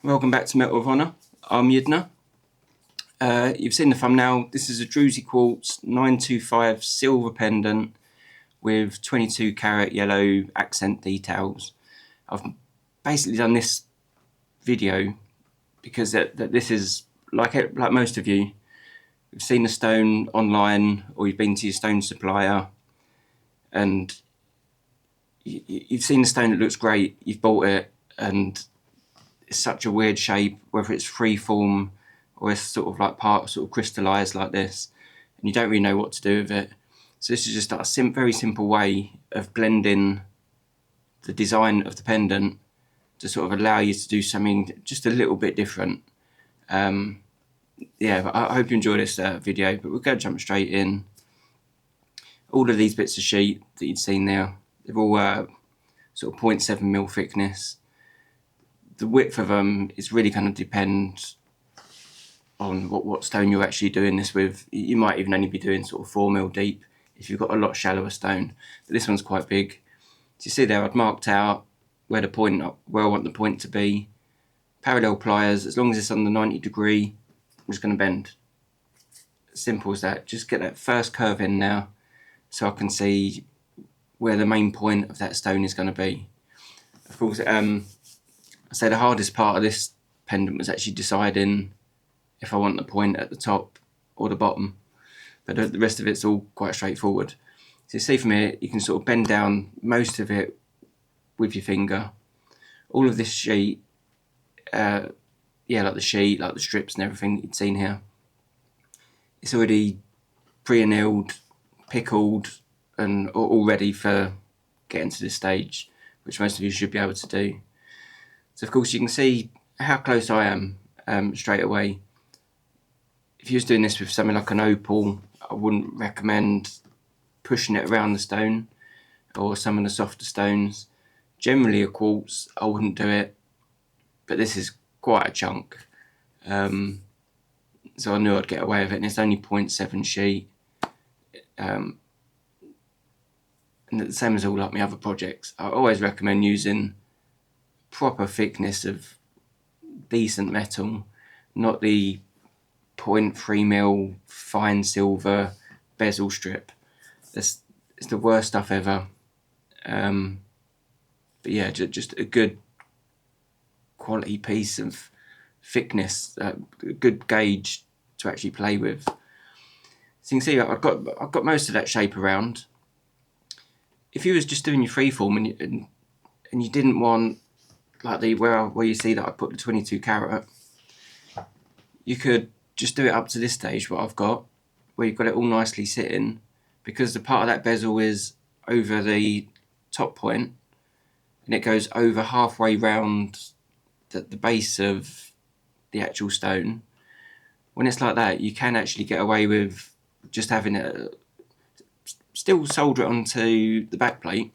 Welcome back to Metal of Honour. I'm Yidna. You've seen the thumbnail. This is a Druzy Quartz 925 silver pendant with 22 carat yellow accent details. I've basically done this video because this is like most of you. You've seen the stone online or you've been to your stone supplier and you've seen the stone that looks great, you've bought it and it's such a weird shape, whether it's freeform or it's sort of like sort of crystallized like this, and you don't really know what to do with it. So this is just a very simple way of blending the design of the pendant to sort of allow you to do something just a little bit different. Yeah, but I hope you enjoy this video, but we're going to jump straight in. All of these bits of sheet that you've seen there, they're all sort of 0.7mm thickness. The width of them is really going to depend on what stone you're actually doing this with. You might even only be doing sort of 4mm deep if you've got a lot shallower stone, but this one's quite big. So you see there, I've marked out where I want the point to be. Parallel pliers, as long as it's on the 90 degree, I'm just going to bend. Simple as that. Just get that first curve in now so I can see where the main point of that stone is going to be. Of course, I say the hardest part of this pendant was actually deciding if I want the point at the top or the bottom, but the rest of it's all quite straightforward. So you see from here, you can sort of bend down most of it with your finger. All of this sheet, like the sheet, like the strips and everything that you've seen here, it's already pre-annealed, pickled, and all ready for getting to this stage, which most of you should be able to do. So of course you can see how close I am straight away. If you was doing this with something like an opal, I wouldn't recommend pushing it around the stone or some of the softer stones. Generally a quartz, I wouldn't do it, but this is quite a chunk. So I knew I'd get away with it, and it's only 0.7 sheet. And the same as all like my other projects, I always recommend using proper thickness of decent metal, not the 0.3mm fine silver bezel strip. It's the worst stuff ever. But yeah, just a good quality piece of thickness, a good gauge to actually play with. So you can see I've got most of that shape around. If you was just doing your freeform and you didn't want like where you see that I put the 22 carat, you could just do it up to this stage what I've got, where you've got it all nicely sitting, because the part of that bezel is over the top point and it goes over halfway round the base of the actual stone. When it's like that, you can actually get away with just having it, still solder it onto the back plate,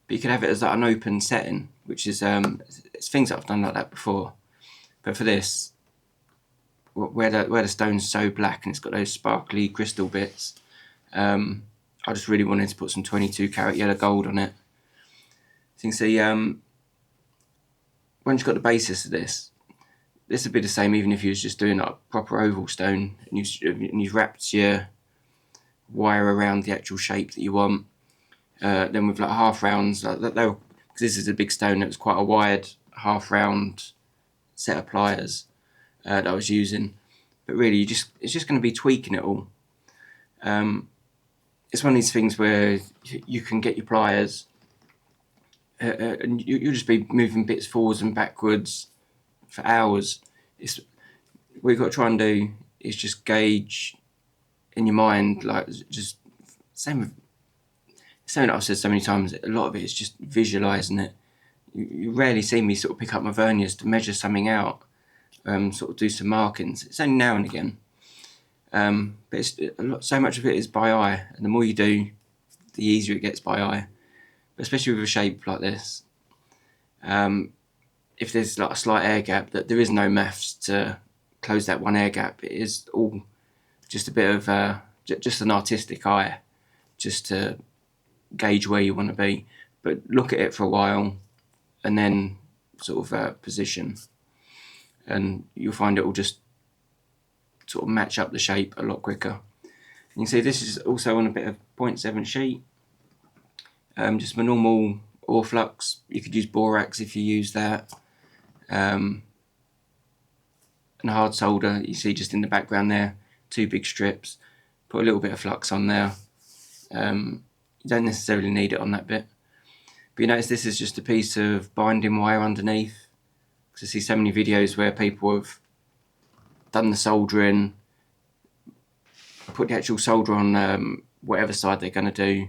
but you can have it as like an open setting, which is it's things that I've done like that before. But for this, where the stone's so black and it's got those sparkly crystal bits, I just really wanted to put some 22 carat yellow gold on it. So you can see once you've got the basis of this would be the same even if you was just doing like a proper oval stone and you've wrapped your wire around the actual shape that you want. Then with like half rounds, because this is a big stone, it was quite a wide half round set of pliers that I was using. But really, it's just going to be tweaking it all. It's one of these things where you can get your pliers and you'll just be moving bits forwards and backwards for hours. What you've got to try and do is just gauge in your mind, like just same that I've said so many times. A lot of it is just visualising it. You rarely see me sort of pick up my verniers to measure something out, sort of do some markings. It's only now and again, but so much of it is by eye, and the more you do, the easier it gets by eye. But especially with a shape like this, if there's like a slight air gap, that there is no maths to close that one air gap. It is all just a bit of just an artistic eye, just to gauge where you want to be. But look at it for a while and then sort of position. and you'll find it will just sort of match up the shape a lot quicker. You can see this is also on a bit of 0.7 sheet, just my normal ore flux. You could use borax if you use that, and hard solder. You see just in the background there, 2 big strips. Put a little bit of flux on there. You don't necessarily need it on that bit, but you notice this is just a piece of binding wire underneath, because I see so many videos where people have done the soldering, put the actual solder on whatever side they're going to do,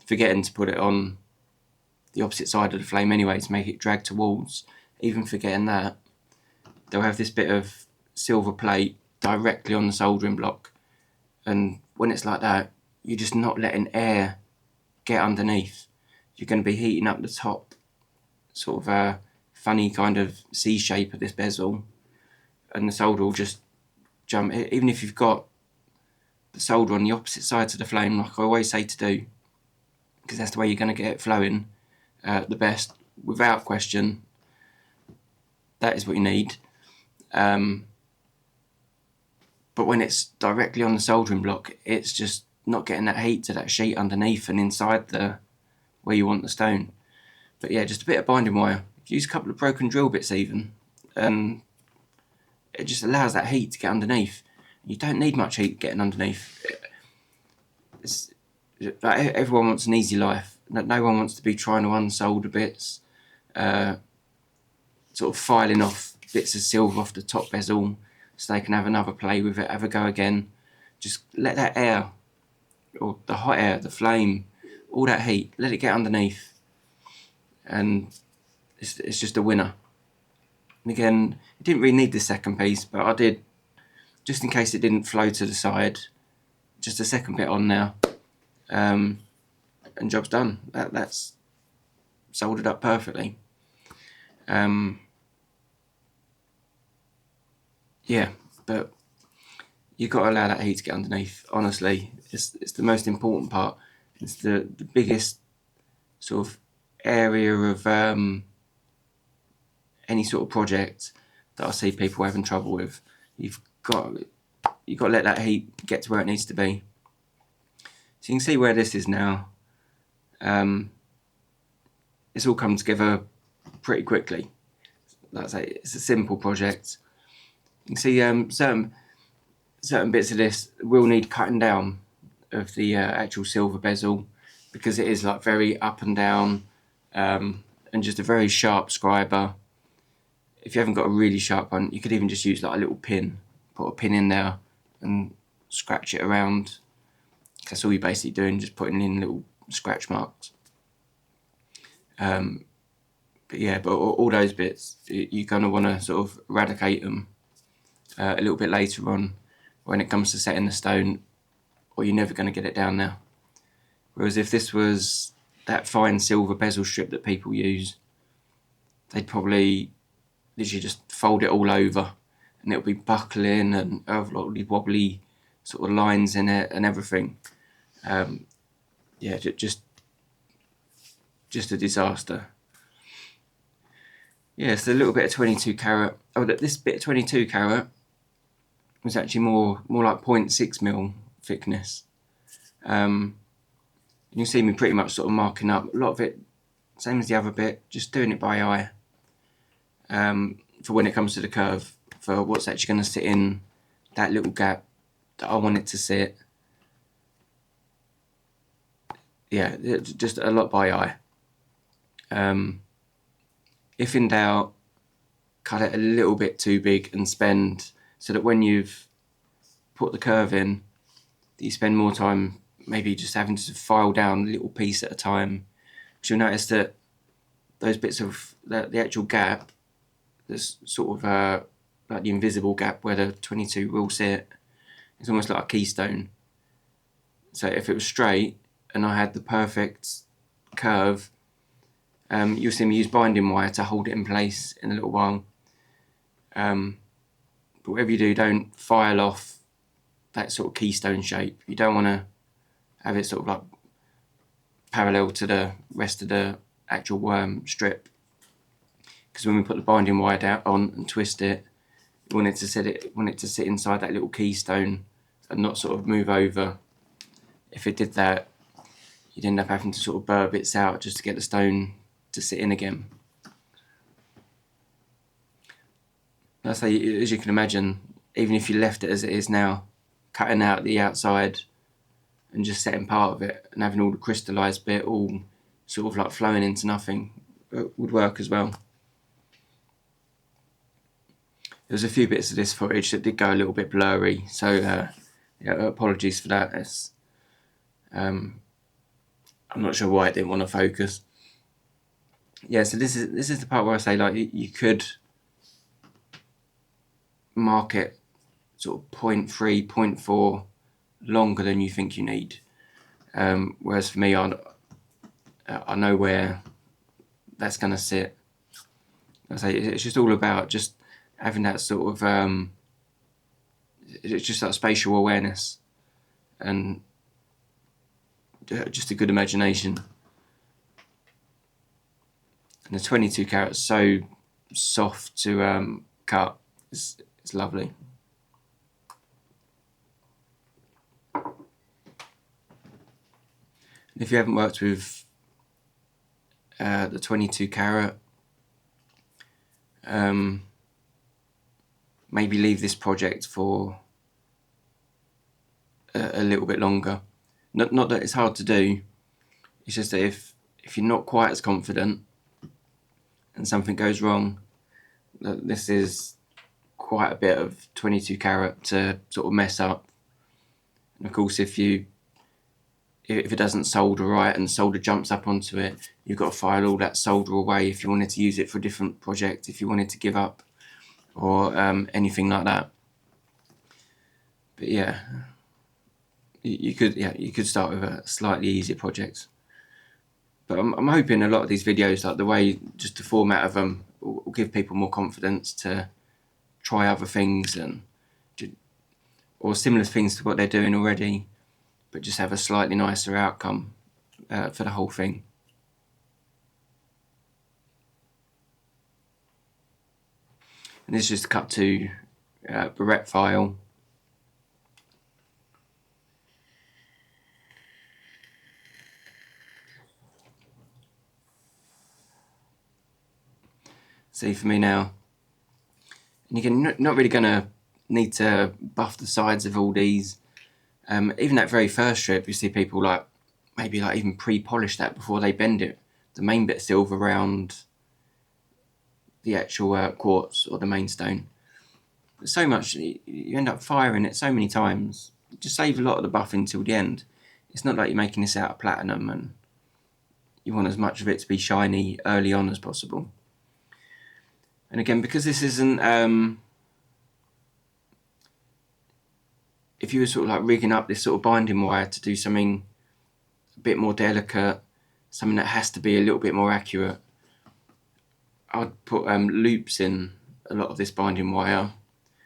forgetting to put it on the opposite side of the flame anyway to make it drag towards. Even forgetting that, they'll have this bit of silver plate directly on the soldering block, and when it's like that, you're just not letting air get underneath. You're going to be heating up the top, sort of a funny kind of C shape of this bezel, and the solder will just jump. Even if you've got the solder on the opposite side to the flame, like I always say to do, because that's the way you're going to get it flowing the best, without question. That is what you need. But when it's directly on the soldering block, it's just not getting that heat to that sheet underneath and inside the where you want the stone. But yeah, just a bit of binding wire. Use a couple of broken drill bits even, and it just allows that heat to get underneath. You don't need much heat getting underneath. Everyone wants an easy life. No one wants to be trying to unsolder bits, sort of filing off bits of silver off the top bezel so they can have another play with it, have a go again. Just let that air, or the hot air, the flame, all that heat, let it get underneath, and it's just a winner. And again, it didn't really need the second piece, but I did, just in case it didn't flow to the side, just a second bit on now, and job's done. That's soldered up perfectly. Yeah, but you've got to allow that heat to get underneath. Honestly, it's the most important part. It's the biggest sort of area of any sort of project that I see people having trouble with. You've got to let that heat get to where it needs to be. So you can see where this is now. It's all come together pretty quickly. Like I say, it's a simple project. You can see certain bits of this will need cutting down of the actual silver bezel, because it is like very up and down, and just a very sharp scriber. If you haven't got a really sharp one, you could even just use like a little pin, put a pin in there and scratch it around. That's all you're basically doing, just putting in little scratch marks. But yeah, but all those bits, you're going to want to sort of eradicate them a little bit later on when it comes to setting the stone, or you're never going to get it down there. Whereas if this was that fine silver bezel strip that people use, they'd probably literally just fold it all over, and it'll be buckling and have wobbly sort of lines in it and everything. Yeah, just a disaster. Yeah, it's a little bit of 22 carat. Oh, this bit of 22 carat was actually more like 0.6 mil thickness. You can see me pretty much sort of marking up a lot of it, same as the other bit, just doing it by eye. For when it comes to the curve, for what's actually going to sit in that little gap that I want it to sit. Yeah, just a lot by eye. If in doubt, cut it a little bit too big and spend, so that when you've put the curve in, you spend more time maybe just having to file down a little piece at a time. Because you'll notice that those bits of the actual gap, there's sort of like the invisible gap where the 22 will sit, it's almost like a keystone. So if it was straight and I had the perfect curve, you'll see me use binding wire to hold it in place in a little while. But whatever you do, don't file off that sort of keystone shape. You don't want to have it sort of like parallel to the rest of the actual worm strip, because when we put the binding wire down on and twist it, You want it to sit inside that little keystone and not sort of move over. If it did that, you'd end up having to sort of burr bits out just to get the stone to sit in again. I say, as you can imagine, even if you left it as it is now, cutting out the outside and just setting part of it and having all the crystallised bit all sort of like flowing into nothing would work as well. There's a few bits of this footage that did go a little bit blurry, so yeah, apologies for that. I'm not sure why it didn't want to focus. Yeah, so this is the part where I say, like, you could mark it sort of 0.3, 0.4 longer than you think you need. Whereas for me, I know where that's going to sit. I say it's just all about just having that sort of it's just that spatial awareness and just a good imagination. And the 22 carat is so soft to cut. It's lovely. If you haven't worked with the 22 carat, maybe leave this project for a little bit longer. Not that it's hard to do, it's just that if you're not quite as confident and something goes wrong, this is quite a bit of 22 carat to sort of mess up. And of course, if it doesn't solder right and solder jumps up onto it, you've got to file all that solder away if you wanted to use it for a different project, if you wanted to give up, or anything like that. But yeah, you could start with a slightly easier project. But I'm hoping a lot of these videos, like the way, just the format of them, will give people more confidence to try other things or similar things to what they're doing already, but just have a slightly nicer outcome for the whole thing. And this is just cut to barrette file. See for me now. And again, not really going to need to buff the sides of all these. Even that very first strip, you see people maybe even pre-polish that before they bend it. The main bit of silver around the actual quartz or the main stone. But so much, you end up firing it so many times. You just save a lot of the buffing till the end. It's not like you're making this out of platinum and you want as much of it to be shiny early on as possible. And again, because this isn't, if you were sort of like rigging up this sort of binding wire to do something a bit more delicate, something that has to be a little bit more accurate, I'd put loops in a lot of this binding wire.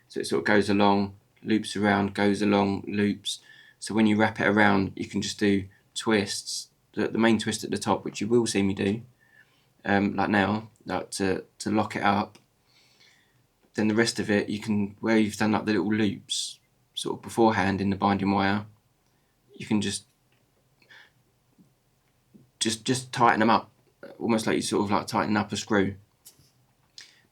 So it sort of goes along, loops around, goes along, loops. So when you wrap it around, you can just do twists. The main twist at the top, which you will see me do, like now, to lock it up. Then the rest of it, you can, where you've done like the little loops sort of beforehand in the binding wire, you can just tighten them up, almost like you sort of like tighten up a screw.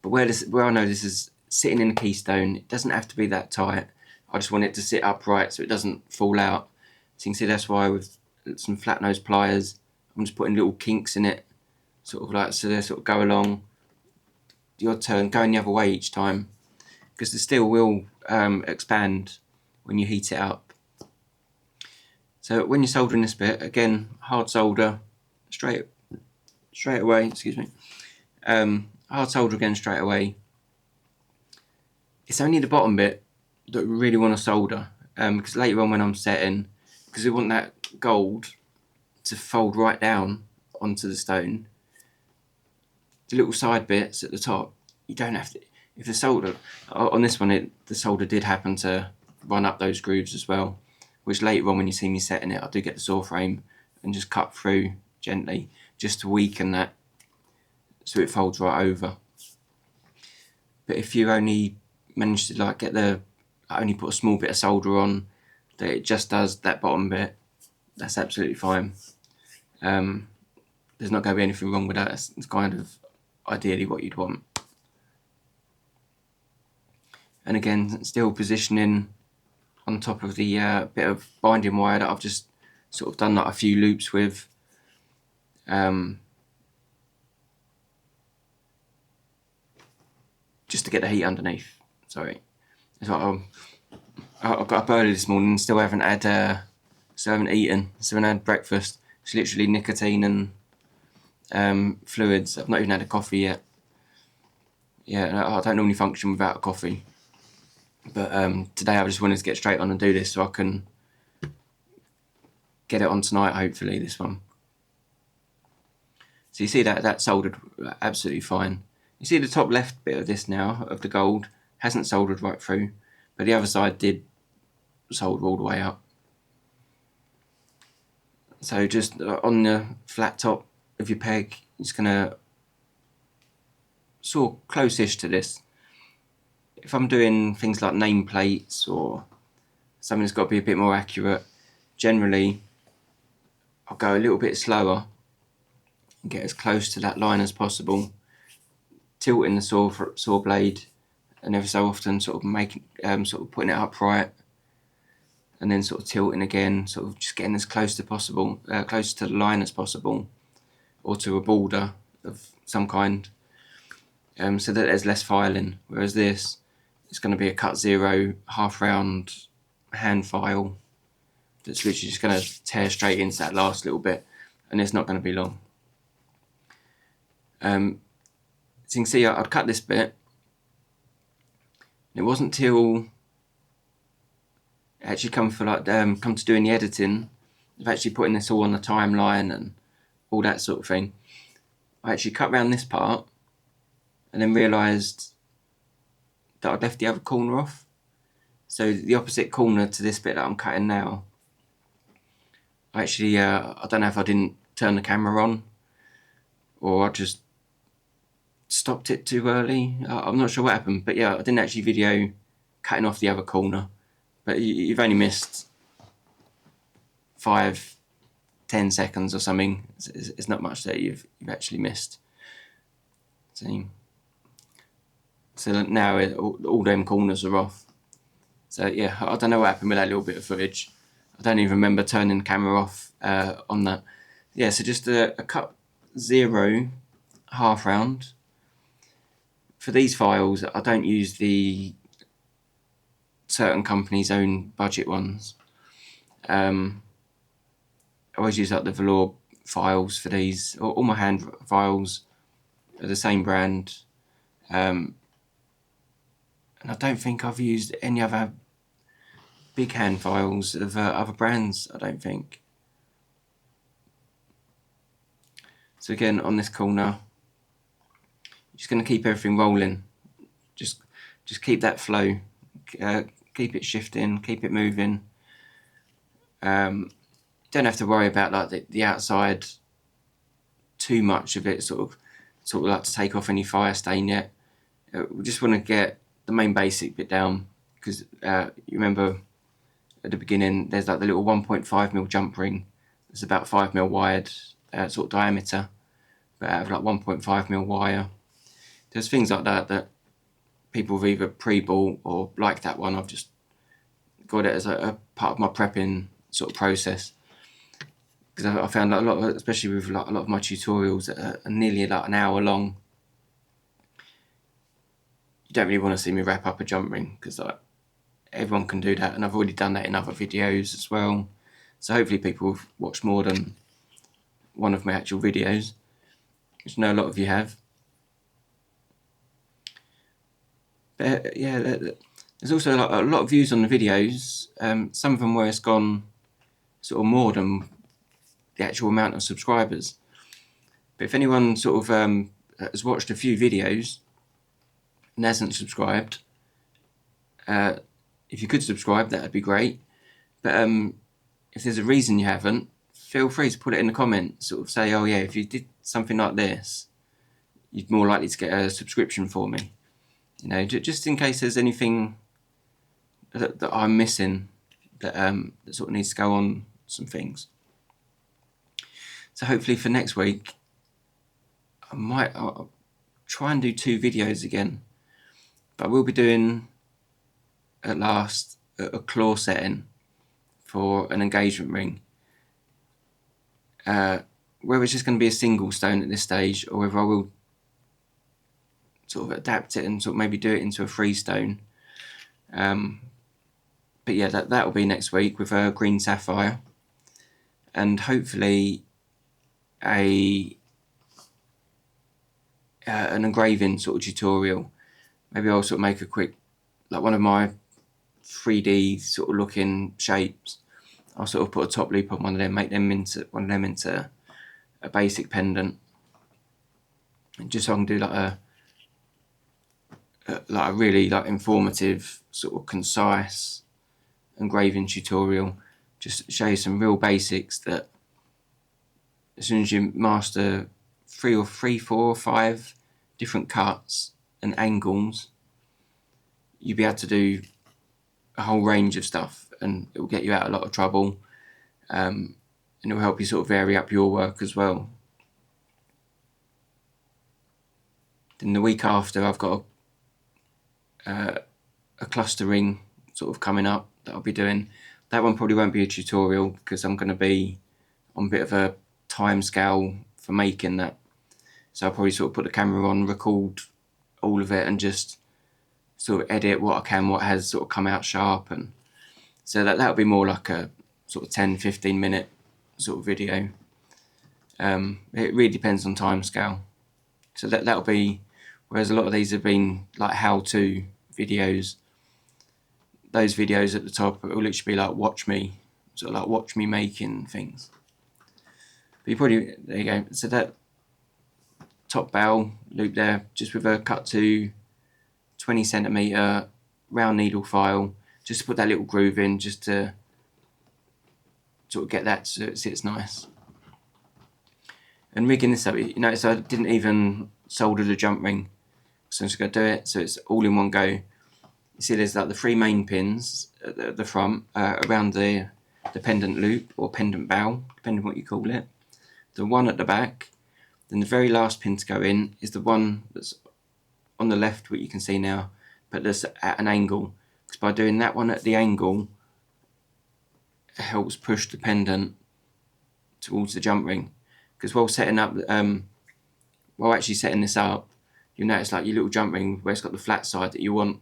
But where I know this is sitting in a keystone, it doesn't have to be that tight. I just want it to sit upright so it doesn't fall out. So you can see that's why with some flat nose pliers, I'm just putting little kinks in it, sort of like so they sort of go along. The odd turn going the other way each time, because the steel will expand when you heat it up. So when you're soldering this bit, again, hard solder straight away. Excuse me. Hard solder again straight away. It's only the bottom bit that we really want to solder, because later on when I'm setting, because we want that gold to fold right down onto the stone, the little side bits at the top, you don't have to, if the solder, on this one the solder did happen to run up those grooves as well, which later on when you see me setting it, I do get the saw frame and just cut through gently just to weaken that so it folds right over. But if you only manage to like get I only put a small bit of solder on, that it just does that bottom bit, that's absolutely fine. There's not going to be anything wrong with that. It's kind of ideally what you'd want. And again, still positioning on top of the bit of binding wire that I've just sort of done like a few loops with. Just to get the heat underneath. Sorry. So I got up early this morning and still haven't eaten, still haven't had breakfast. It's literally nicotine and fluids. I've not even had a coffee yet. Yeah, I don't normally function without a coffee. But today I just wanted to get straight on and do this so I can get it on tonight, hopefully, this one. So you see that's soldered absolutely fine. You see the top left bit of this now, of the gold, hasn't soldered right through, but the other side did solder all the way up. So just on the flat top of your peg, it's going to sort of close-ish to this. If I'm doing things like nameplates or something that's got to be a bit more accurate, generally I'll go a little bit slower and get as close to that line as possible, tilting the saw blade, and every so often sort of putting it upright, and then sort of tilting again, sort of just getting as close to possible, close to the line as possible, or to a border of some kind, so that there's less filing. Whereas this, it's going to be a cut 0 half round hand file that's literally just going to tear straight into that last little bit, and it's not going to be long. So you can see I'd cut this bit. It wasn't till I actually come to doing the editing, of actually putting this all on the timeline and all that sort of thing, I actually cut around this part and then realised that I'd left the other corner off. So the opposite corner to this bit that I'm cutting now, I actually, I don't know if I didn't turn the camera on or I just stopped it too early. I'm not sure what happened, but yeah, I didn't actually video cutting off the other corner. But you've only missed 5-10 seconds or something. It's not much that you've actually missed. See? So now all them corners are off. So yeah, I don't know what happened with that little bit of footage. I don't even remember turning the camera off on that. Yeah, so just a cut 0 half round. For these files, I don't use the certain companies' own budget ones. I always use like the velour files for these. All my hand files are the same brand. And I don't think I've used any other big hand files of other brands, I don't think. So again, on this corner, just going to keep everything rolling. Just keep that flow. Keep it shifting, keep it moving. Don't have to worry about like the outside too much of it, sort of like to take off any fire stain yet. We just want to get the main basic bit down, because you remember at the beginning there's like the little 1.5mm jump ring that's about 5mm wide, sort of diameter, but out of like 1.5mm wire. There's things like that people have either pre-bought or like that one. I've just got it as a part of my prepping sort of process, because I found that especially with like a lot of my tutorials that are nearly like an hour long, you don't really want to see me wrap up a jump ring, because like everyone can do that, and I've already done that in other videos as well. So hopefully people have watched more than one of my actual videos, which I know a lot of you have. But yeah, there's also like a lot of views on the videos. Some of them where it's gone sort of more than the actual amount of subscribers. But if anyone sort of has watched a few videos and hasn't subscribed, if you could subscribe, that would be great. But if there's a reason you haven't, feel free to put it in the comments. Sort of say, oh yeah, if you did something like this, you'd more likely to get a subscription for me. you know, just in case there's anything that I'm missing that sort of needs to go on some things. So hopefully for next week, I'll try and do 2 videos again, but I will be doing at last a claw setting for an engagement ring, whether it's just going to be a single stone at this stage, or whether I will sort of adapt it and sort of maybe do it into a 3 stone. But yeah, that will be next week with a green sapphire, and hopefully an engraving sort of tutorial. Maybe I'll sort of make a quick, like one of my 3D sort of looking shapes. I'll sort of put a top loop on one of them, make them into one of them into a basic pendant, and just so I can do like a really like informative sort of concise engraving tutorial. Just show you some real basics that as soon as you master 3 or 4 or 5 different cuts and angles, you'll be able to do a whole range of stuff, and it will get you out of a lot of trouble, and it will help you sort of vary up your work as well. Then the week after, I've got a cluster ring sort of coming up that I'll be doing. That one probably won't be a tutorial because I'm going to be on a bit of a time scale for making that. So I'll probably sort of put the camera on, record all of it, and just sort of edit what I can, what has sort of come out sharp. And so that'll be more like a sort of 10-15 minute sort of video. It really depends on time scale. So that'll be, whereas a lot of these have been like how-to videos, those videos at the top will literally be like watch me making things. But you probably, there you go. So that top bowl loop there, just with a cut to 20cm round needle file, just to put that little groove in, just to sort of get that so it sits nice. And rigging this up, you notice I didn't even solder the jump ring, so I'm just going to do it so it's all in one go. You see there's like the 3 main pins at the front, around the pendant loop or pendant bowl, depending on what you call it. The one at the back, then the very last pin to go in is the one that's on the left, what you can see now, but that's at an angle, because by doing that one at the angle, it helps push the pendant towards the jump ring. Because while actually setting this up, you'll notice like your little jump ring where it's got the flat side that you want,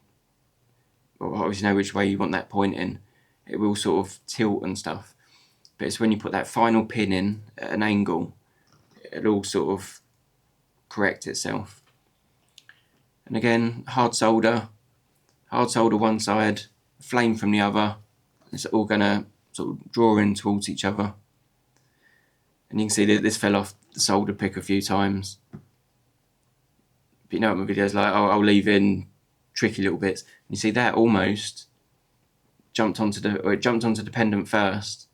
well, obviously know which way you want that pointing, it will sort of tilt and stuff. But it's when you put that final pin in at an angle, it'll all sort of correct itself. And again, hard solder one side, flame from the other. It's all gonna sort of draw in towards each other. And you can see that this fell off the solder pick a few times. But you know what my video's like, I'll leave in tricky little bits. You see that almost jumped onto the pendant first,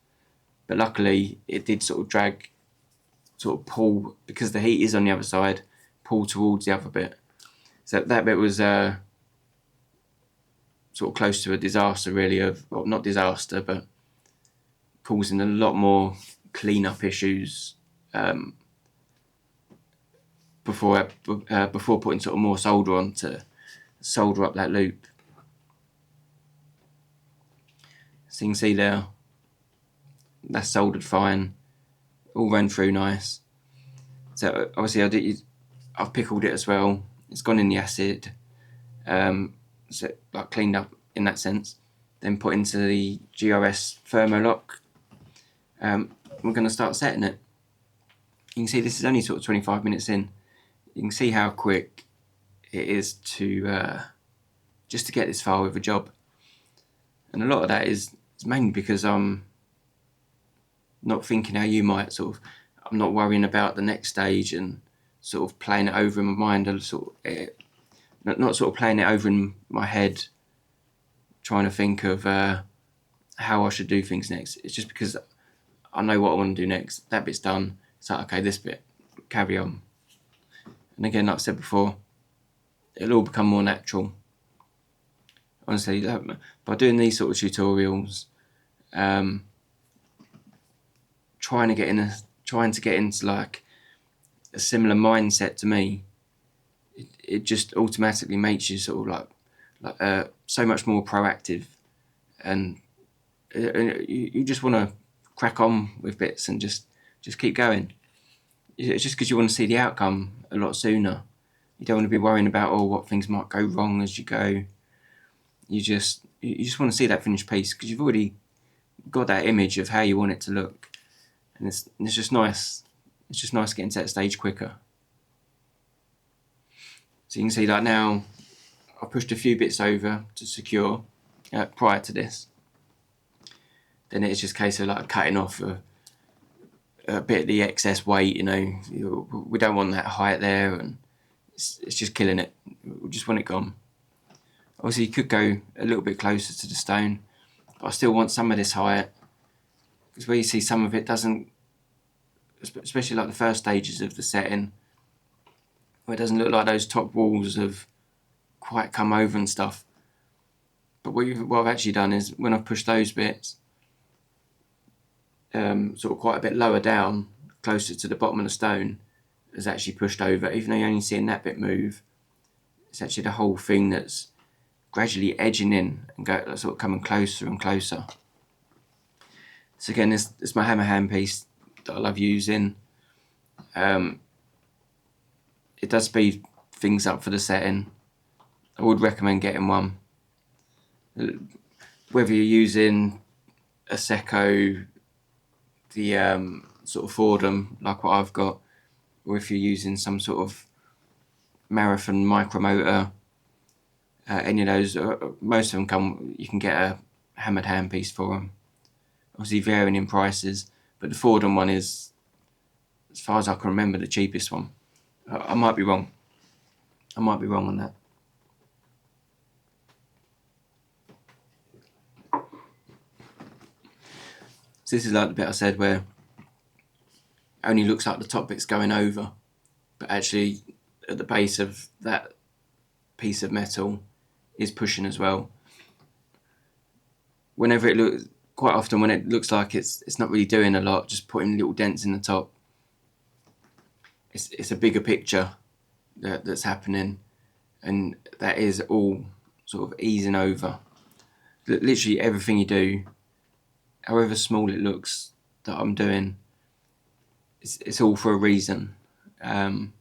but luckily it did sort of drag, sort of pull, because the heat is on the other side, pull towards the other bit. So that bit was sort of close to a disaster, really, well, not disaster, but causing a lot more clean-up issues before putting sort of more solder on to solder up that loop. So you can see there, that's soldered fine, all ran through nice. So obviously I've pickled it as well. It's gone in the acid, so like cleaned up in that sense. Then put into the GRS Thermolock. We're going to start setting it. You can see this is only sort of 25 minutes in. You can see how quick it is to just to get this far with a job. And a lot of that is mainly because I'm not thinking how you might sort of, I'm not worrying about the next stage and sort of playing it over in my mind, and sort of not sort of playing it over in my head, trying to think of how I should do things next. It's just because I know what I want to do next. That bit's done. It's like, okay, this bit, carry on. And again, like I said before, it'll all become more natural. Honestly, by doing these sort of tutorials, trying to get into like a similar mindset to me, it just automatically makes you sort of like so much more proactive, and you just want to crack on with bits and just keep going. It's just because you want to see the outcome a lot sooner. You don't want to be worrying about what things might go wrong as you go. You just want to see that finished piece because you've already got that image of how you want it to look, and it's just nice. It's just nice getting to that stage quicker. So you can see like now I pushed a few bits over to secure prior to this. Then it's just a case of like cutting off a bit of the excess weight. We don't want that height there, and it's just killing it. We just want it gone. Obviously, you could go a little bit closer to the stone, but I still want some of this height, because where you see some of it doesn't, especially like the first stages of the setting, where it doesn't look like those top walls have quite come over and stuff. But what I've actually done is when I've pushed those bits sort of quite a bit lower down, closer to the bottom of the stone, is actually pushed over. Even though you're only seeing that bit move, it's actually the whole thing that's gradually edging in and sort of coming closer and closer. So again, this my hammer hand piece that I love using. It does speed things up for the setting. I would recommend getting one. Whether you're using a Seco, the sort of Fordham like what I've got, or if you're using some sort of Marathon micromotor, any of those, most of them you can get a hammered handpiece for them. Obviously varying in prices, but the Fordham one is, as far as I can remember, the cheapest one. I might be wrong. I might be wrong on that. So this is like the bit I said where it only looks like the top bit's going over, but actually at the base of that piece of metal is pushing as well. Quite often when it looks like it's not really doing a lot, just putting little dents in the top, it's a bigger picture that's happening, and that is all sort of easing over. Literally everything you do, however small it looks that I'm doing, it's all for a reason. Obviously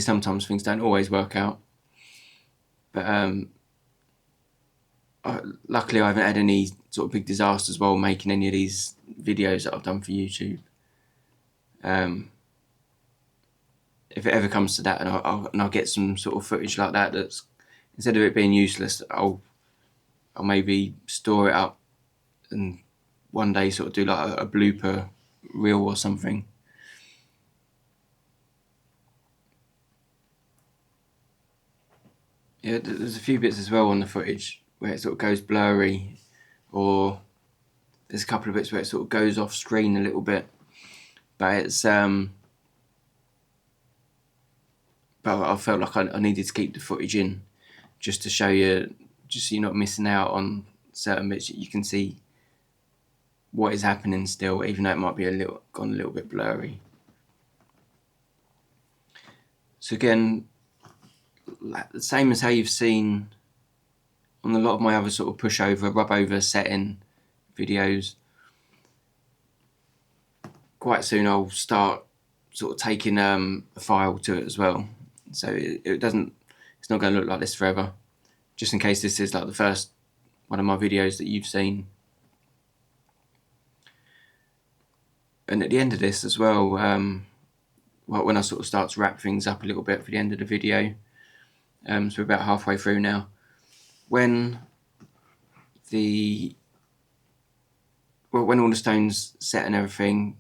sometimes things don't always work out, but luckily I haven't had any sort of big disasters while making any of these videos that I've done for YouTube. If it ever comes to that, and I'll get some sort of footage like that, that's, instead of it being useless, I'll maybe store it up and one day sort of do like a blooper reel or something. Yeah, there's a few bits as well on the footage where it sort of goes blurry, or there's a couple of bits where it sort of goes off screen a little bit, but it's but I felt like I needed to keep the footage in just to show you, just so you're not missing out on certain bits. You can see what is happening still, even though it might be gone a little bit blurry. So again, the same as how you've seen on a lot of my other sort of pushover, rub over setting videos, quite soon I'll start sort of taking a file to it as well. So it's not going to look like this forever. Just in case this is like the first one of my videos that you've seen. And at the end of this as well, when I sort of start to wrap things up a little bit for the end of the video, so we're about halfway through now, when all the stones set and everything,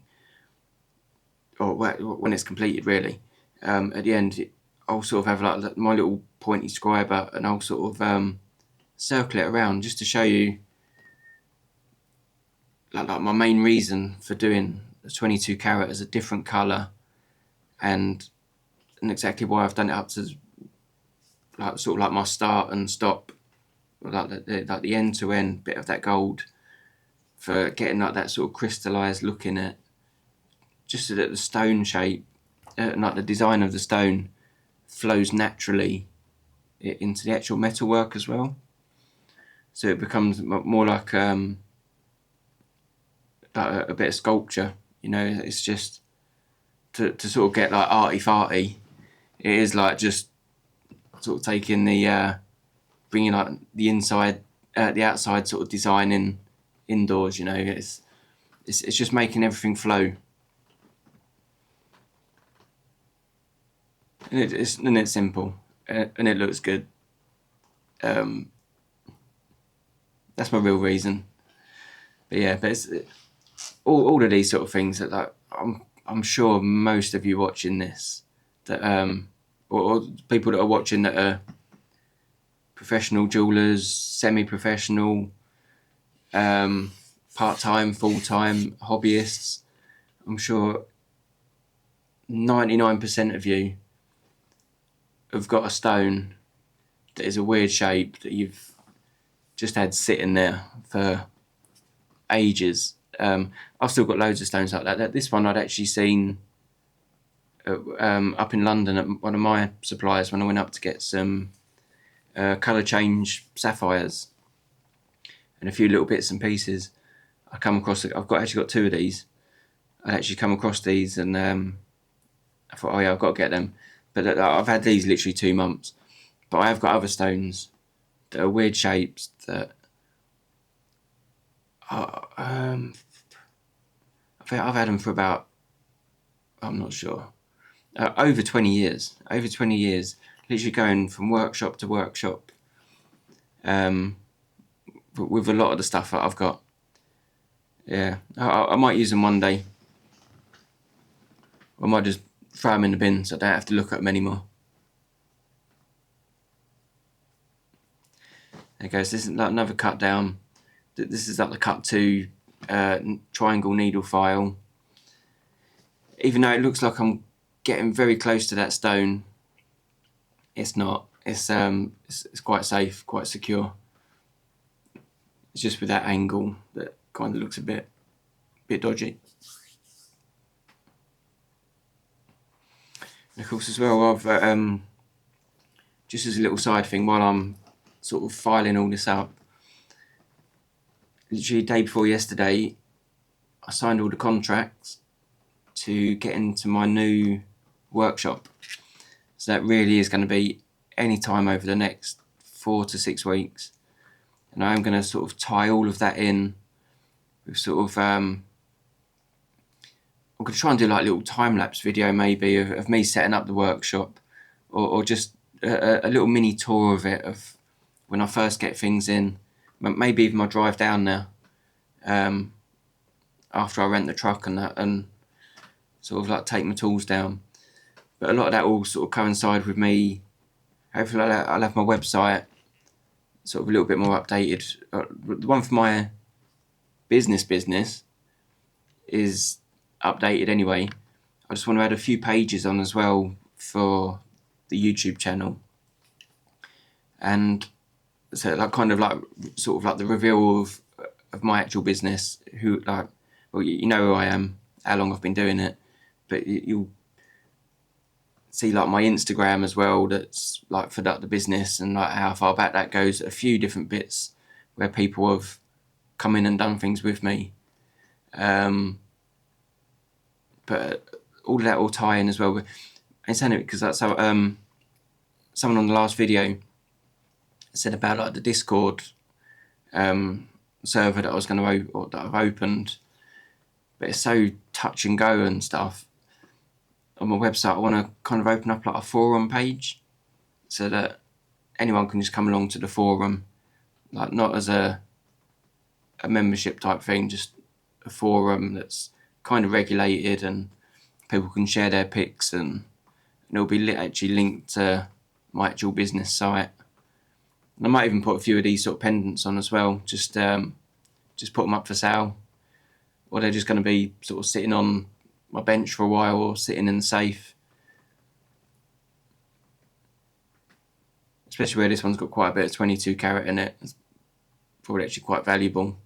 or when it's completed really, at the end I'll sort of have like my little pointy scriber, and I'll sort of circle it around just to show you like my main reason for doing the 22 carat as a different colour, and and exactly why I've done it up to like sort of like my start and stop, like the end to end bit of that gold, for getting like that sort of crystallized look in it, just so that the stone shape, like the design of the stone, flows naturally into the actual metalwork as well. So it becomes more like a bit of sculpture. You know, it's just to sort of get like arty farty. It is like just sort of taking the bringing like the inside, the outside sort of design in indoors. You know, it's just making everything flow, and it's simple, and it looks good. That's my real reason. But yeah, but it's all of these sort of things that like I'm sure most of you watching this that or people that are watching that are professional jewelers, semi-professional, part-time, full-time hobbyists. I'm sure 99% of you have got a stone that is a weird shape that you've just had sitting there for ages. I've still got loads of stones like that. This one I'd actually seen up in London at one of my suppliers when I went up to get some colour change sapphires and a few little bits and pieces. I come across it. Actually got two of these. I actually come across these, and I thought, oh yeah, I've got to get them. But I've had these literally 2 months. But I have got other stones that are weird shapes that are, I've had them for about, I'm not sure, over 20 years. Over 20 years, literally going from workshop to workshop. With a lot of the stuff that I've got. Yeah, I might use them one day. I might just throw them in the bin so I don't have to look at them anymore. There goes. This is like another cut down. This is like the cut 2 triangle needle file. Even though it looks like I'm getting very close to that stone, it's not. It's quite safe, quite secure. It's just with that angle that kind of looks a bit dodgy. And of course, as well, I've just as a little side thing while I'm sort of filing all this up. Literally, the day before yesterday, I signed all the contracts to get into my new workshop. So that really is going to be any time over the next 4 to 6 weeks. And I'm going to sort of tie all of that in with sort of, I'm going to try and do like a little time-lapse video maybe of me setting up the workshop, or just a little mini tour of it, of when I first get things in, maybe even my drive down there, after I rent the truck and that, and sort of like take my tools down. But a lot of that will sort of coincide with me. Hopefully I'll have my website sort of a little bit more updated. The one for my business is updated anyway. I just want to add a few pages on as well for the YouTube channel. And so like kind of like sort of like the reveal of my actual business, who like, well, you know who I am, how long I've been doing it, but you'll see like my Instagram as well, that's like for the business, and like how far back that goes, a few different bits where people have come in and done things with me. But all of that will tie in as well. It's funny because that's how someone on the last video said about like the Discord server that I was going to or that I've opened, but it's so touch and go and stuff. On my website, I want to kind of open up like a forum page so that anyone can just come along to the forum, like not as a membership type thing, just a forum that's kind of regulated and people can share their pics, and it'll be actually linked to my actual business site. And I might even put a few of these sort of pendants on as well, just put them up for sale, or they're just going to be sort of sitting on my bench for a while, or sitting in the safe. especially where this one's got quite a bit of 22 carat in it. It's probably actually quite valuable.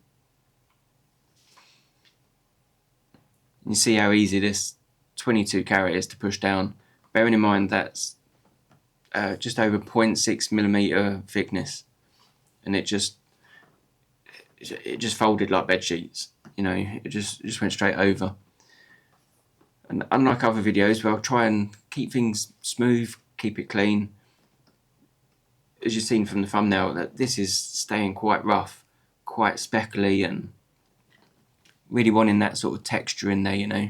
You see how easy this 22 carat is to push down, bearing in mind that's just over 0.6mm thickness, and it just folded like bed sheets. You know, it just went straight over. And unlike other videos where I'll try and keep things smooth, keep it clean, as you've seen from the thumbnail, that this is staying quite rough, quite speckly, and really wanting that sort of texture in there, you know.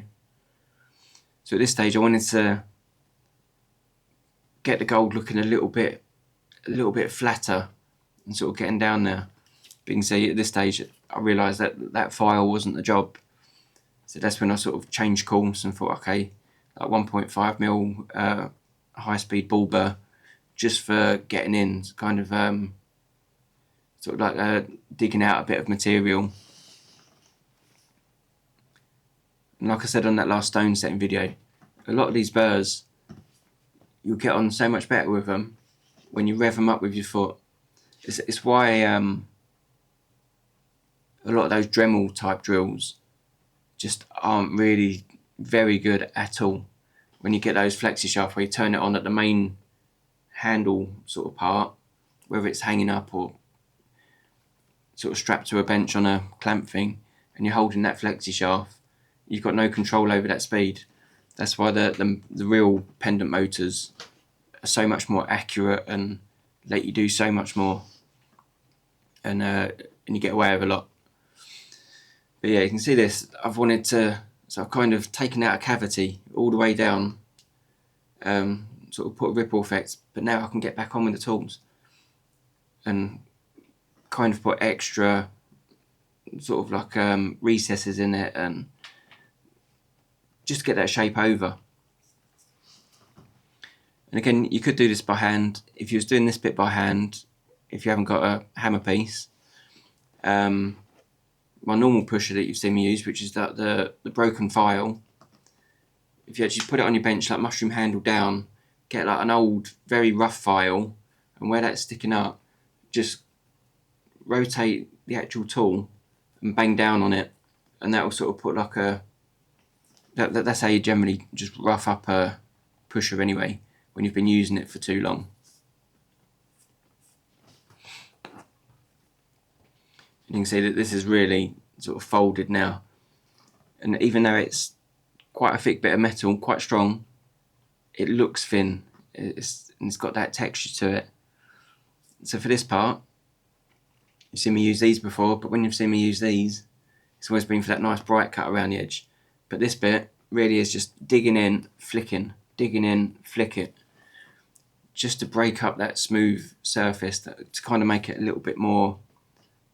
So at this stage I wanted to get the gold looking a little bit flatter and sort of getting down there. But you can see at this stage I realised that that file wasn't the job. So that's when I sort of changed course and thought, okay, like 1.5mm high speed ball burr, just for getting in, kind of sort of like digging out a bit of material. And like I said on that last stone setting video, a lot of these burrs, you'll get on so much better with them when you rev them up with your foot. It's why a lot of those Dremel type drills just aren't really very good at all. When you get those flexi shafts where you turn it on at the main handle sort of part, whether it's hanging up or sort of strapped to a bench on a clamp thing, and you're holding that flexi shaft, you've got no control over that speed. That's why the real pendant motors are so much more accurate and let you do so much more, and you get away with a lot. But yeah, you can see this. I've wanted to, so I've kind of taken out a cavity all the way down, sort of put a ripple effect, but now I can get back on with the tools and kind of put extra sort of like recesses in it and just get that shape over. And again, you could do this by hand. If you was doing this bit by hand, if you haven't got a hammer piece, my normal pusher that you've seen me use, which is the broken file, if you actually put it on your bench like mushroom handle down, get like an old very rough file, and where that's sticking up, just rotate the actual tool and bang down on it, and that will sort of put like a, that's how you generally just rough up a pusher anyway, when you've been using it for too long. You can see that this is really sort of folded now, and even though it's quite a thick bit of metal, quite strong, it looks thin. It's got that texture to it. So for this part, you've seen me use these before, but when you've seen me use these, it's always been for that nice bright cut around the edge. But this bit really is just digging in, flicking, digging in, flick it, just to break up that smooth surface, to kind of make it a little bit more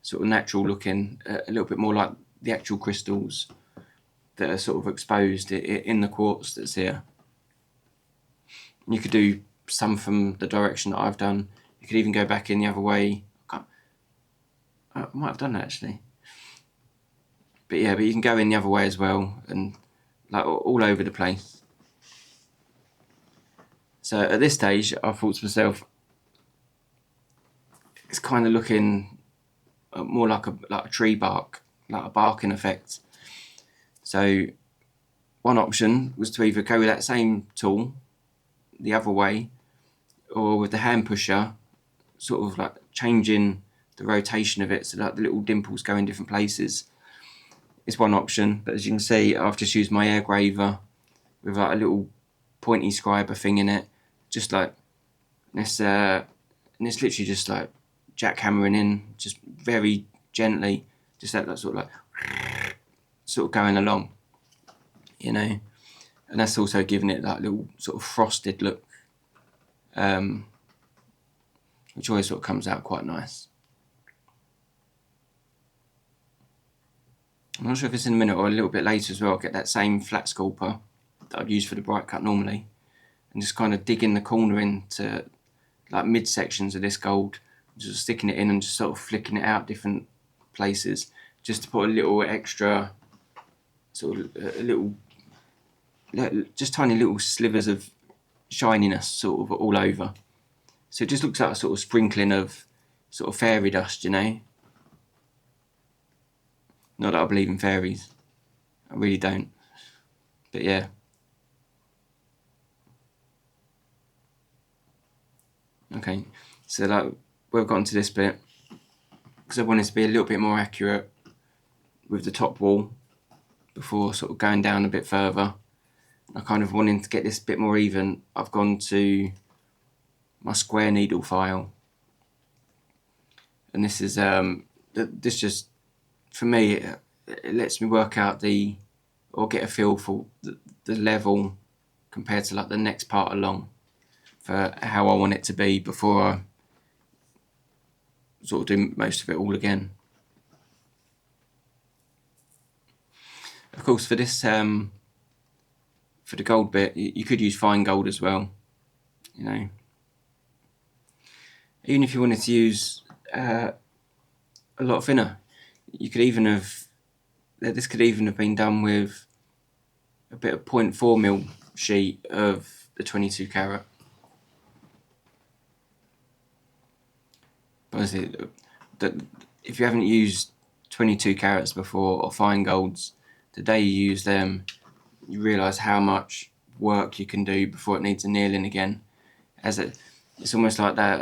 sort of natural looking, a little bit more like the actual crystals that are sort of exposed in the quartz that's here. You could do some from the direction that I've done. You could even go back in the other way. I might have done that actually. But yeah, but you can go in the other way as well, and like all over the place. So at this stage, I thought to myself, it's kind of looking more like a tree bark, like a barking effect. So one option was to either go with that same tool the other way, or with the hand pusher, sort of like changing the rotation of it so that the little dimples go in different places. It's one option, but as you can see, I've just used my air graver with like a little pointy scriber thing in it, just like this, and it's literally just like jackhammering in, just very gently, just that sort of like sort of going along, you know, and that's also giving it that little sort of frosted look, which always sort of comes out quite nice. I'm not sure if it's in a minute or a little bit later as well. I'll get that same flat scalper that I'd use for the bright cut normally, and just kind of digging the corner into like mid sections of this gold, just sticking it in and just sort of flicking it out different places, just to put a little extra sort of a little, just tiny little slivers of shininess sort of all over. So it just looks like a sort of sprinkling of sort of fairy dust, you know. Not that I believe in fairies, I really don't, but yeah. Okay, so like we've gotten to this bit because I wanted to be a little bit more accurate with the top wall before sort of going down a bit further. I kind of wanting to get this a bit more even. I've gone to my square needle file, and this is this just, for me, it lets me work out or get a feel for the level compared to like the next part along, for how I want it to be before I sort of do most of it all again. Of course, for this for the gold bit, you could use fine gold as well, you know. Even if you wanted to use a lot thinner, you could even have, this could even have been done with a bit of 0.4mm sheet of the 22 carat. But honestly, if you haven't used 22 carats before or fine golds, the day you use them, you realise how much work you can do before it needs annealing again. It's almost like that,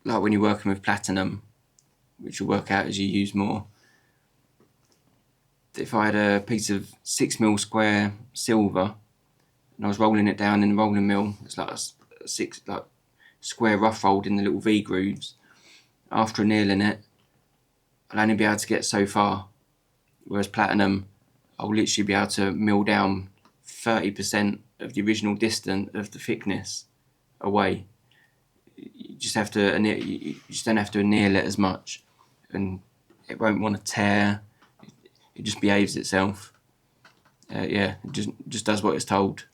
like when you're working with platinum, which will work out as you use more. If I had a piece of 6mm square silver and I was rolling it down in the rolling mill, it's like a 6 like square rough rolled in the little V grooves. After annealing it, I'll only be able to get so far, whereas platinum, I'll literally be able to mill down 30% of the original distance of the thickness away. You just have to anneal, you just don't have to anneal it as much, and it won't want to tear. It just behaves itself. Yeah, it just does what it's told.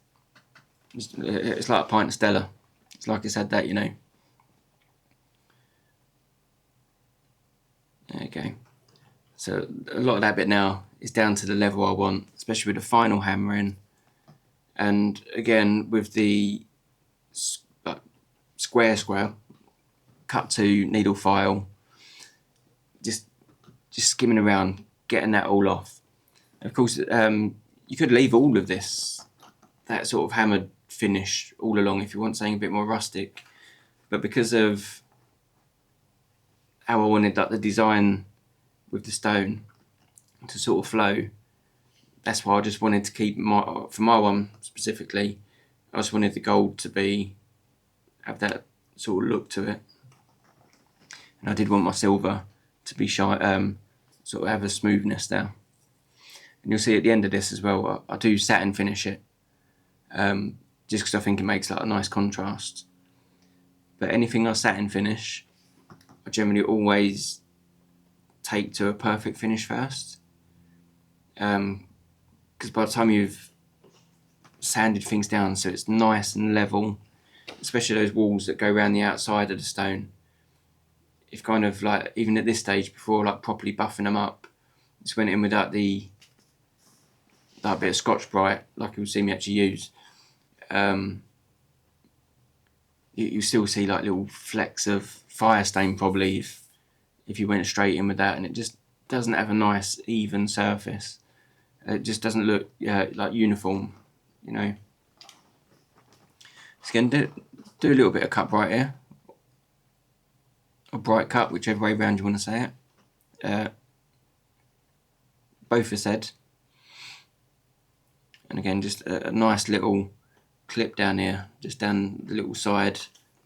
It's like a pint of Stella. It's like it's had that, you know. There you go. So a lot of that bit now is down to the level I want, especially with the final hammering. And again, with the square cut to needle file, just skimming around, getting that all off. Of course, you could leave all of that sort of hammered finish all along if you want something a bit more rustic. But because of how I wanted like the design with the stone to sort of flow, that's why I just wanted to keep for my one specifically, I just wanted the gold to have that sort of look to it. And I did want my silver to be shy, sort of have a smoothness there. And you'll see at the end of this as well, I do satin finish it, just because I think it makes like a nice contrast. But anything I satin finish, I generally always take to a perfect finish first, because by the time you've sanded things down so it's nice and level, especially those walls that go around the outside of the stone, if kind of like, even at this stage before like properly buffing them up, just went in with that bit of Scotch-Brite, like you'll see me actually use, you still see like little flecks of fire stain probably if you went straight in with that, and it just doesn't have a nice even surface. It just doesn't look like uniform, you know. So again, do a little bit of cut bright here, or bright cut, whichever way around you want to say it. Both are said. And again, just a nice little clip down here, just down the little side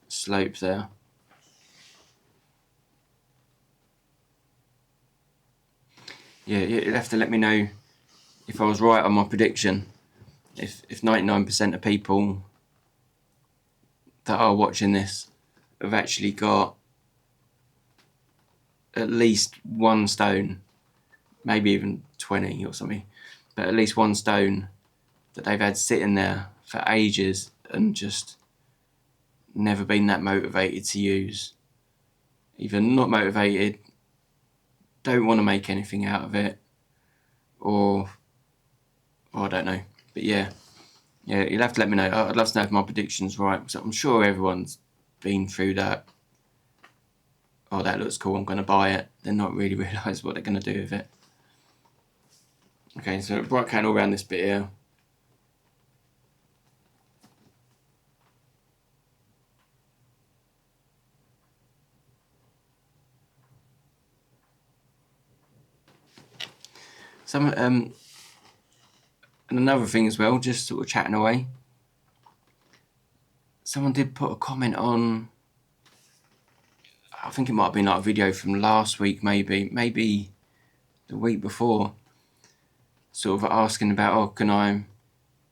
slope there. Yeah, you'll have to let me know if I was right on my prediction. If 99% of people that are watching this have actually got at least one stone, maybe even 20 or something, but at least one stone that they've had sitting there for ages and just never been that motivated to use. Either not motivated, don't want to make anything out of it, or I don't know. But yeah, Yeah, you'll have to let me know. I'd love to know if my prediction's right, because I'm sure everyone's been through that. Oh, that looks cool, I'm going to buy it. They're not really realise what they're going to do with it. Okay, so bright candle around this bit here. And another thing as well, just sort of chatting away. Someone did put a comment on, I think it might have been like a video from last week, maybe the week before, sort of asking about, oh, can I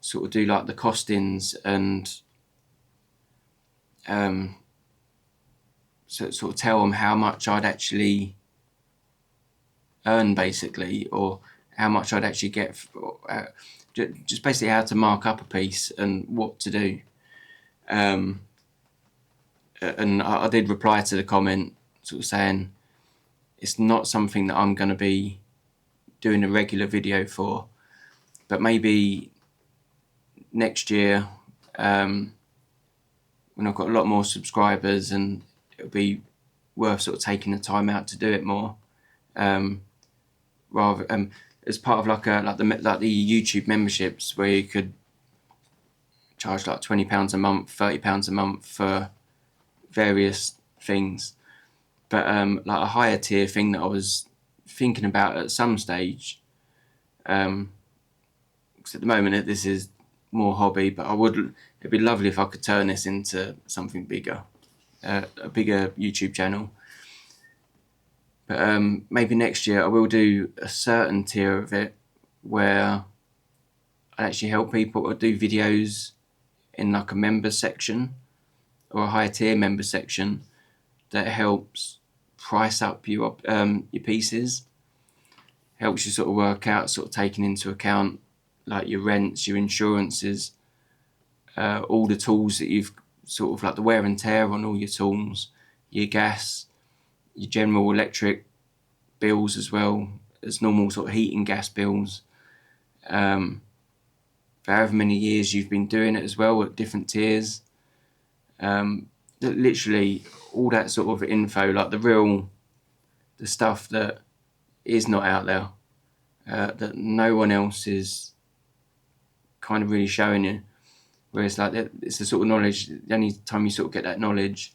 sort of do like the costings and so sort of tell them how much I'd actually earn, basically, or how much I'd actually get, just basically how to mark up a piece and what to do. And I did reply to the comment, sort of saying it's not something that I'm going to be doing a regular video for, but maybe next year, when I've got a lot more subscribers, and it'll be worth sort of taking the time out to do it more, rather as part of like the YouTube memberships, where you could charge like £20 a month, £30 a month for various things. But like a higher tier thing that I was thinking about at some stage, because at the moment this is more hobby, but it'd be lovely if I could turn this into something bigger, a bigger YouTube channel. But maybe next year I will do a certain tier of it where I actually help people, or do videos in like a member section, or a higher tier member section, that helps price up your pieces, helps you sort of work out, sort of taking into account like your rents, your insurances, all the tools that you've sort of like the wear and tear on all your tools, your gas, your general electric bills, as well as normal sort of heating gas bills, for however many years you've been doing it as well, at different tiers. Literally all that sort of info, like the stuff that is not out there, that no one else is kind of really showing you. Whereas like it's the sort of knowledge, the only time you sort of get that knowledge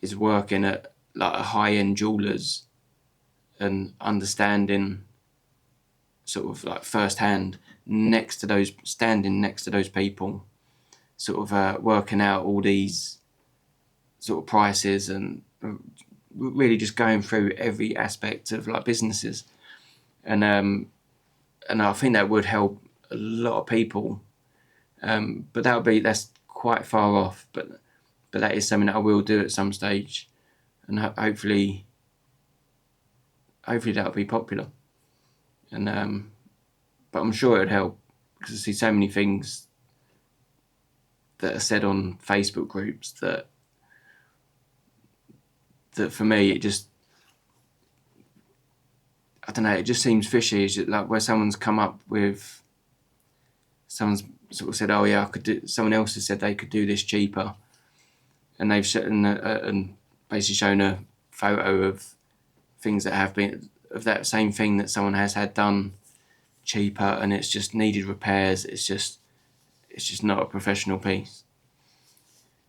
is working at like a high-end jeweller's and understanding sort of like firsthand, standing next to those people, sort of working out all these sort of prices, and really just going through every aspect of like businesses. And I think that would help a lot of people. But that's quite far off, but that is something that I will do at some stage, and hopefully that'll be popular. And but I'm sure it'd help, because I see so many things that are said on Facebook groups that for me, it just, I don't know, it just seems fishy. It's like where someone's sort of said, oh yeah, I could do, someone else has said they could do this cheaper, and they've and basically shown a photo of things that have been of that same thing that someone has had done cheaper, and it's just needed repairs. It's just not a professional piece.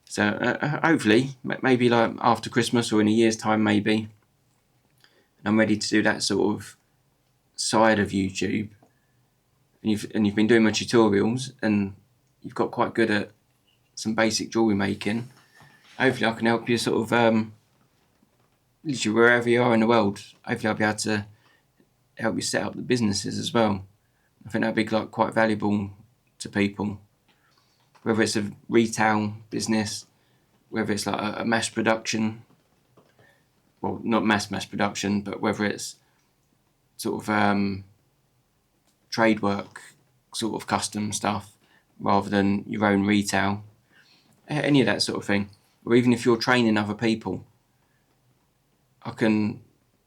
So hopefully, maybe like after Christmas or in a year's time, maybe, I'm ready to do that sort of side of YouTube, and you've been doing my tutorials, and you've got quite good at some basic jewellery making. Hopefully I can help you sort of literally wherever you are in the world. Hopefully I'll be able to help you set up the businesses as well. I think that'd be like quite valuable to people, whether it's a retail business, whether it's like a mass production, well, not mass production, but whether it's sort of trade work, sort of custom stuff, rather than your own retail, any of that sort of thing. Or even if you're training other people, I can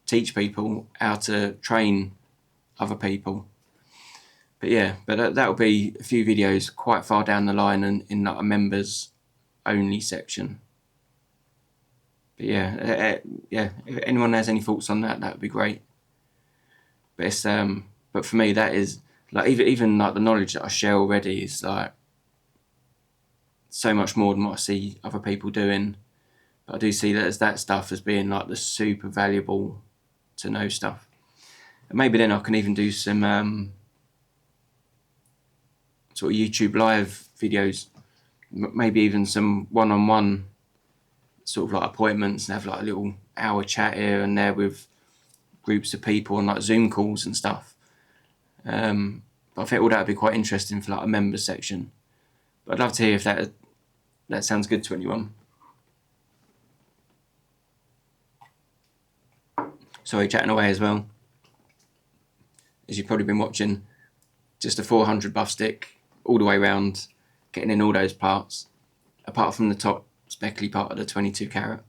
teach people how to train other people. But yeah, but that'll be a few videos quite far down the line and in like a members only section. But yeah, yeah. If anyone has any thoughts on that, that would be great. But it's but for me, that is like even like the knowledge that I share already is like so much more than what I see other people doing. But I do see that as that stuff as being like the super valuable to know stuff. And maybe then I can even do some sort of YouTube live videos, maybe even some one-on-one sort of like appointments, and have like a little hour chat here and there with groups of people and like Zoom calls and stuff. But I think all that would be quite interesting for like a members section. But I'd love to hear if that sounds good to anyone. Sorry, chatting away as well. As you've probably been watching, just a 400 buff stick all the way around, getting in all those parts, apart from the top speckly part of the 22 carat.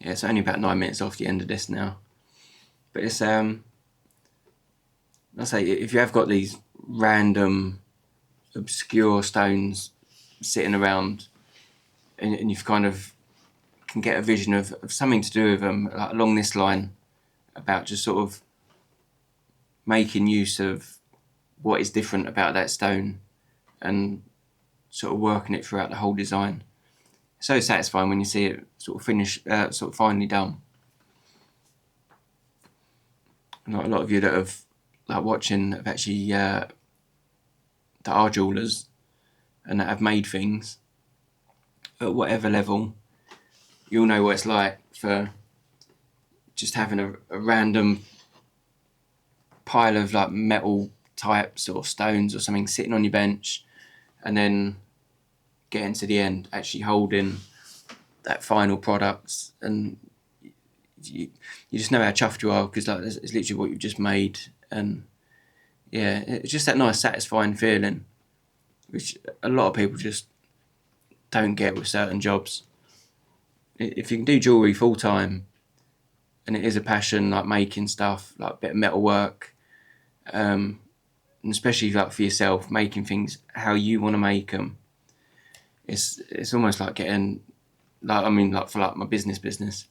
Yeah, it's only about 9 minutes off the end of this now. But it's I say, if you have got these random obscure stones sitting around and you've kind of can get a vision of something to do with them, like along this line, about just sort of making use of what is different about that stone and sort of working it throughout the whole design. It's so satisfying when you see it sort of finished, sort of finally done. And like a lot of you that have like watching have actually that are jewelers and that have made things at whatever level, you'll know what it's like for just having a random pile of like metal types or stones or something sitting on your bench, and then getting to the end, actually holding that final product, and you just know how chuffed you are because like it's literally what you've just made. And yeah, it's just that nice satisfying feeling which a lot of people just don't get with certain jobs. If you can do jewellery full time and it is a passion, like making stuff, like a bit of metal work, and especially like for yourself, making things how you want to make them, it's almost like getting, like, I mean, like for like my business, it's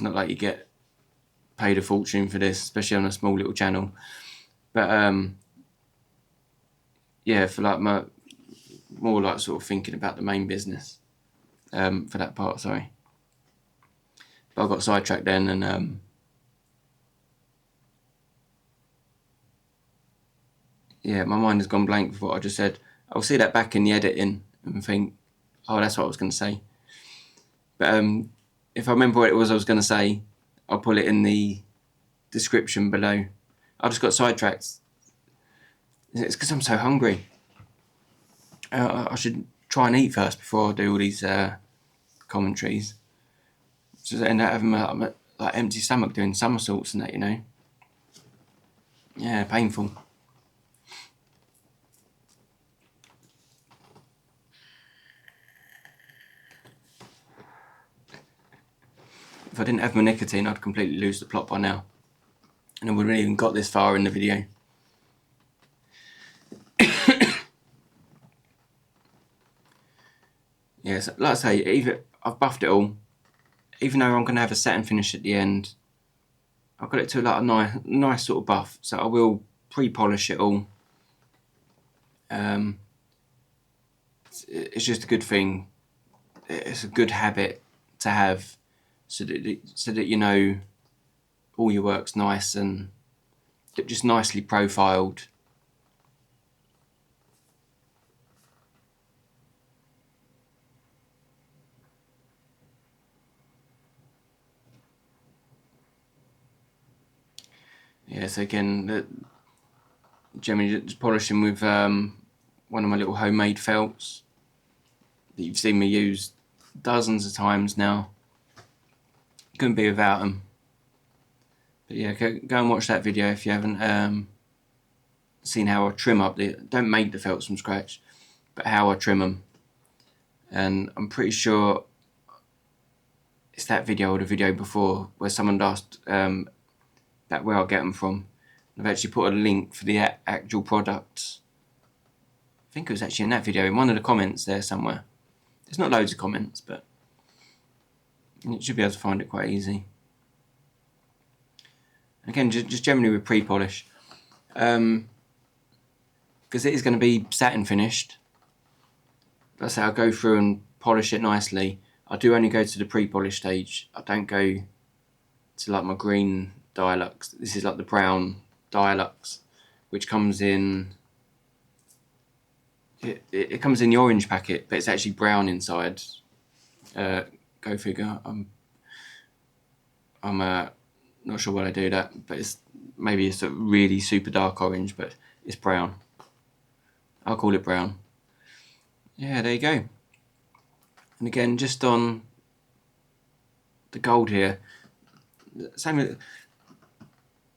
not like you get paid a fortune for this, especially on a small little channel. But yeah, for like my more like sort of thinking about the main business, for that part, sorry. But I got sidetracked then, and yeah, my mind has gone blank for what I just said. I'll see that back in the editing and think, oh, that's what I was going to say. But if I remember what it was I was going to say, I'll put it in the description below. I just got sidetracked. It's because I'm so hungry. I should try and eat first before I do all these commentaries. Just end up having like empty stomach doing somersaults and that, you know. Yeah, painful. If I didn't have my nicotine, I'd completely lose the plot by now. And I wouldn't even got this far in the video. Yeah, so, like I say, I've buffed it all. Even though I'm going to have a satin finish at the end, I've got it to like a nice sort of buff. So I will pre-polish it all. It's just a good thing. It's a good habit to have, so that you know all your work's nice and just nicely profiled. Yeah, so again, generally just polishing with one of my little homemade felts that you've seen me use dozens of times now. Couldn't be without them. But yeah, go and watch that video if you haven't seen how I trim up don't make the felts from scratch, but how I trim them. And I'm pretty sure it's that video or the video before where someone asked that where I get them from. I've actually put a link for the actual products. I think it was actually in that video, in one of the comments there somewhere. There's not loads of comments, but you should be able to find it quite easy. Again, just generally with pre-polish, because it is going to be satin finished. That's how I go through and polish it nicely. I do only go to the pre-polish stage. I don't go to like my green Dialux. This is like the brown Dialux, which comes in. It comes in the orange packet, but it's actually brown inside. Go figure. I'm not sure why I do that, but maybe it's a really super dark orange, but it's brown. I'll call it brown. Yeah, there you go. And again, just on the gold here, same.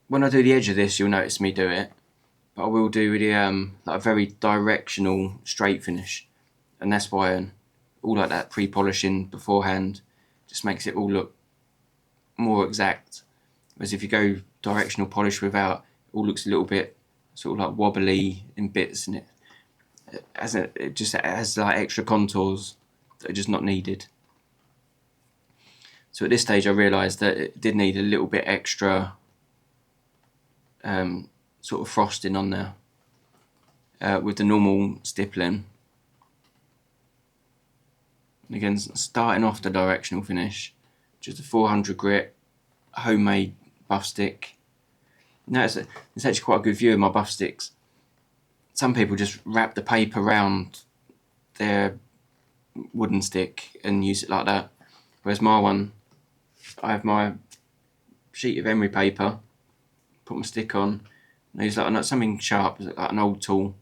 When I do the edge of this, you'll notice me do it, but I will do the like a very directional straight finish, and that's why all like that pre-polishing beforehand just makes it all look more exact. Whereas if you go directional polish without, it all looks a little bit sort of like wobbly in bits, and it just has like extra contours that are just not needed. So at this stage I realised that it did need a little bit extra sort of frosting on there with the normal stippling. And again, starting off the directional finish, just a 400 grit homemade buff stick. Now it's actually quite a good view of my buff sticks. Some people just wrap the paper around their wooden stick and use it like that, whereas my one, I have my sheet of emery paper, put my stick on, and I use like something sharp, like an old tool,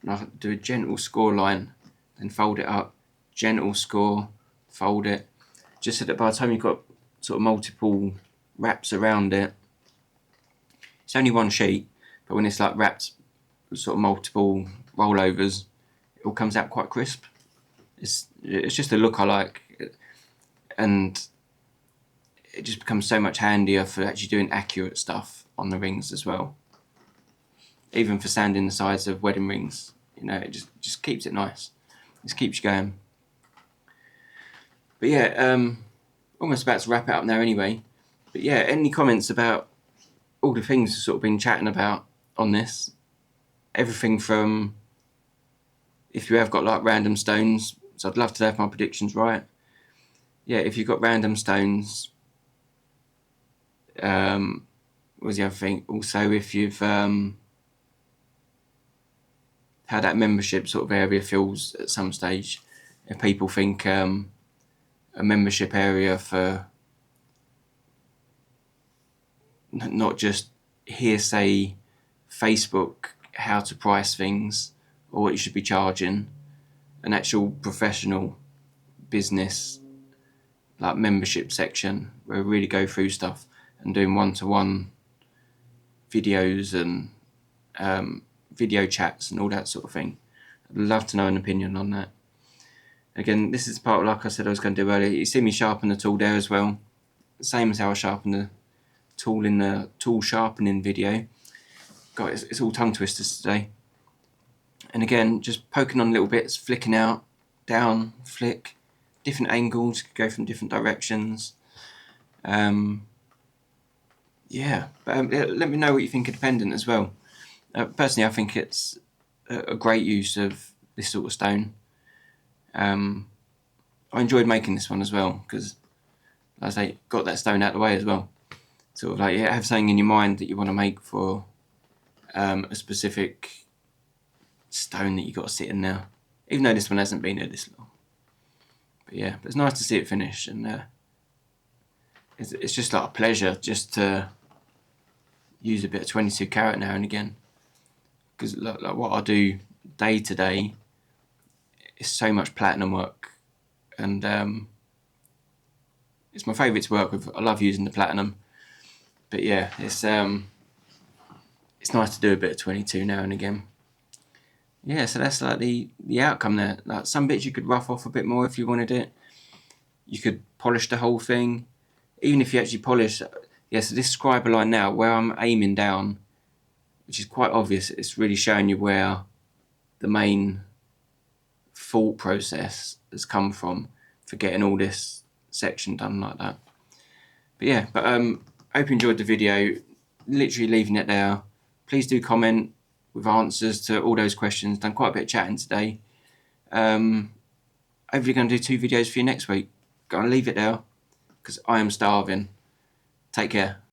and I do a gentle score line, then fold it up, gentle score, fold it, just so that by the time you've got sort of multiple wraps around it, it's only one sheet, but when it's like wrapped sort of multiple rollovers, it all comes out quite crisp. It's just a look I like, and it just becomes so much handier for actually doing accurate stuff on the rings as well. Even for sanding the sides of wedding rings, you know, it just keeps it nice. Just keeps you going. But yeah, almost about to wrap it up now anyway. But yeah, any comments about all the things we've sort of been chatting about on this? Everything from if you have got like random stones, so I'd love to have my predictions right. Yeah, if you've got random stones, what was the other thing? Also, if you've how that membership sort of area feels at some stage. If people think a membership area for not just hearsay Facebook how to price things or what you should be charging, an actual professional business like membership section where we really go through stuff and doing one-to-one videos and video chats and all that sort of thing. I'd love to know an opinion on that. Again, this is part, like I said I was going to do earlier, you see me sharpen the tool there as well, same as how I sharpen the tool in the tool sharpening video. God, it's all tongue twisters today. And again, just poking on little bits, flicking out, down, flick, different angles, go from different directions. Yeah, but let me know what you think of the pendant as well. Personally, I think it's a great use of this sort of stone. I enjoyed making this one as well because, as I say, got that stone out of the way as well. Sort of like, yeah, have something in your mind that you want to make for a specific stone that you got to sit in now. Even though this one hasn't been there this long. But yeah, but it's nice to see it finish, and it's just like a pleasure just to use a bit of 22 carat now and again. Because like what I do day to day is so much platinum work, and it's my favourite to work with. I love using the platinum, but yeah, it's nice to do a bit of 22 now and again. Yeah, so that's like the outcome there. Like some bits you could rough off a bit more if you wanted it. You could polish the whole thing. Even if you actually polish, yeah, so this scriber line now, where I'm aiming down, which is quite obvious, it's really showing you where the main thought process has come from for getting all this section done like that. But yeah, I hope you enjoyed the video. Literally leaving it there. Please do comment with answers to all those questions. Done quite a bit of chatting today. Hopefully going to do 2 videos for you next week. Gonna leave it there because I am starving. Take care.